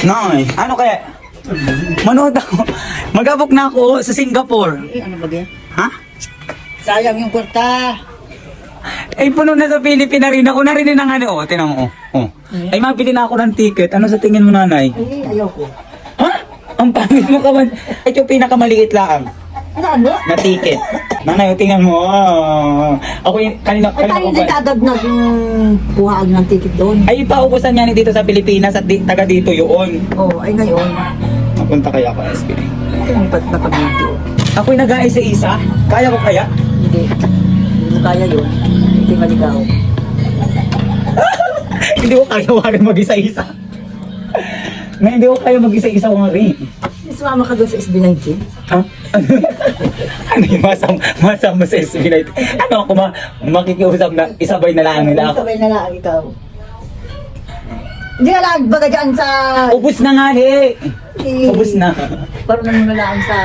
Nay, ano kaya? Manood ako. Mag-abok na ako sa Singapore. Ano ba yan? Ha? Sayang yung kwarta. Ay, puno na sa Pilipinas rin ako. Narinig ng ano, oh. Tinan mo, oh. Ay, mabili na ako ng ticket. Ano sa tingin mo, nanay? Ay, ayoko. Ha? Ang pangit mo ka man. Ay, yung pinakamaliit lang Ano? na ticket. Nanay, tingnan mo. Ako yung, kanina Ay, tayo ko hindi ba? agad kuhaan ng ticket doon. Ay, paubusan niya ni dito sa Pilipinas at taga dito yun. Oo, ay ngayon. Mapunta kaya ako, SB. Lumipat na kami dito. Ako'y nag-aisa-isa. Kaya ko kaya? Hindi. Hindi mo kaya yun. Hindi maligaw. Hindi ko kaya warin mag-isa-isa. Na hindi ko kaya mag-isa-isa ko nga rin. Sumama ka doon sa SB19. Ha? Ano yung masama sa SB19? Ano ako makikiusap na isabay na lang nila ako? Sabay na lang ikaw. Hindi na lang baga dyan sa... Ubus na nga Ubus na. Parang mo na lang sa...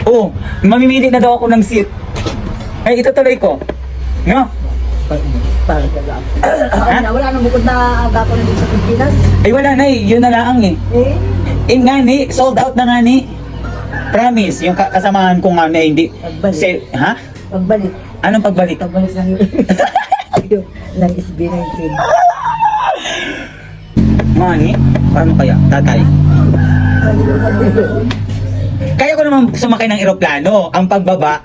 Oo, mamimili na daw ako ng seat. Ay, ito tuloy ko. No? Parang na lang. Wala nang bukod na agapo na dito sa Pilipinas. Ay, wala na eh. Yun na lang eh. Eh? Eh nga ni, sold out na nga ni. Promise, yung kasamahan ko nga na hindi. Pagbalik. Ha? Pagbalik. Anong pagbalik? Pagbalik lang yun. Ng SB19. Mani? Paano kaya? Tatay? Kaya ko naman sumakay ng eroplano. Ang pagbaba.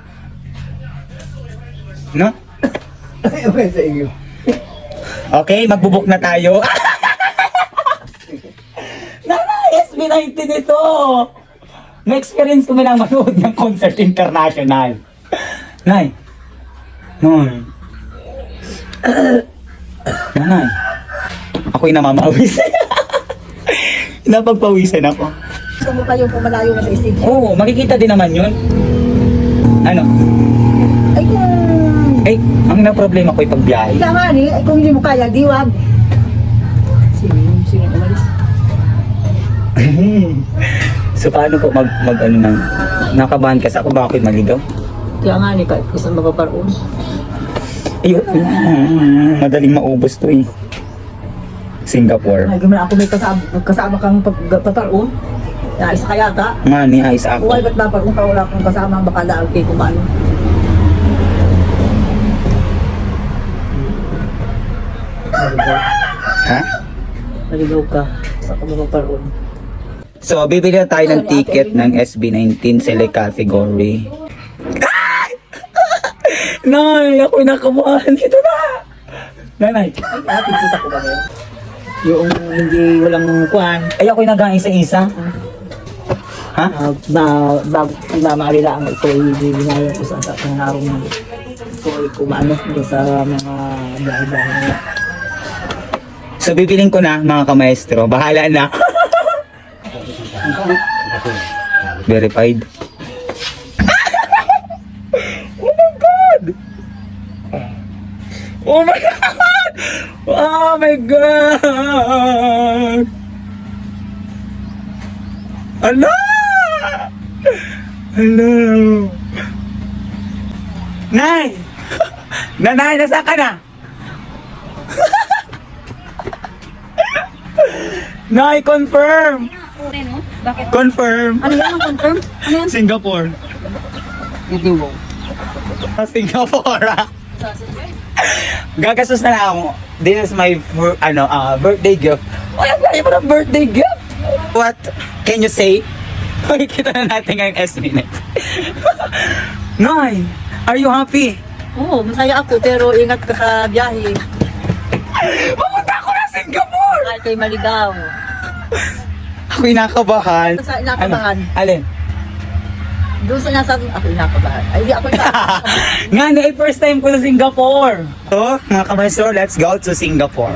No? Okay sa iyo. Okay, magbubuk na tayo. Nanay, SB19 ito. Na-experience ko lang manood ng concert international. Nay. Nay. Nanay. Ako'y namamawis. Napagpawisan ako. Gusto mo pa yung pumalayo na sa stage? Oo, makikita din naman yun. Ano? Ay kung... Eh, ang na-problema ko'y pagbiyahe. Ika nga ni, ay kung hindi mo kaya, di wag. Sino umalis? So, paano po mag ano nang nakabahan kasi ako bakit maligaw? Kaya nga ni, kahit gusto mapaparoon. Ayun, madaling maubos to eh. Singapore. Ay, gano'n ako may kasama kang paparoon. Ya, isa kaya ka. Nga ni ayos ako. Uy, ba't paparoon ka wala kang kasama, baka laag kayo kumano. Ha? Maligaw ka sa paparoon. So, bibili na tayo ng ticket ng SB19 Select Category. Nay, ako'y nakabahan. Ito na! Nanay. Ay, ate, kita ko ba ngayon? Yung hindi walang kuhan. Ay, ako'y nag-aisa-isa. Ha? Mamarila ang ito ibibigay ko sa araw na ito ay kumano doon sa mga bahay-bahay. So, bibiling ko na, mga kamaestro. Bahala na. Verified. Oh my God! Oh my God! Hello! Hello! Nay! Nanay, nasa ka na? Nay, confirm! Bakit? Confirm! Ano yan ang confirm? Ano yan? Singapore. Hindi mo. Singapore, ah. Gagastos na lang ako. This is my birthday gift. Oh, ang gaya mo ng birthday gift. What can you say? Makikita na natin ngayong SB19. Nay, are you happy? Oo, masaya ako pero ingat ka sa biyahe. Pumunta ako na Singapore! Kahit kayo maligaw. Ako'y nakabahan. Sa inakabahan. Ano? Alin? Doon sa nasabi, ako inakabahan. Ay, di ako inakabahan. Nga na, first time ko sa Singapore. So, mga kamasyo, let's go to Singapore.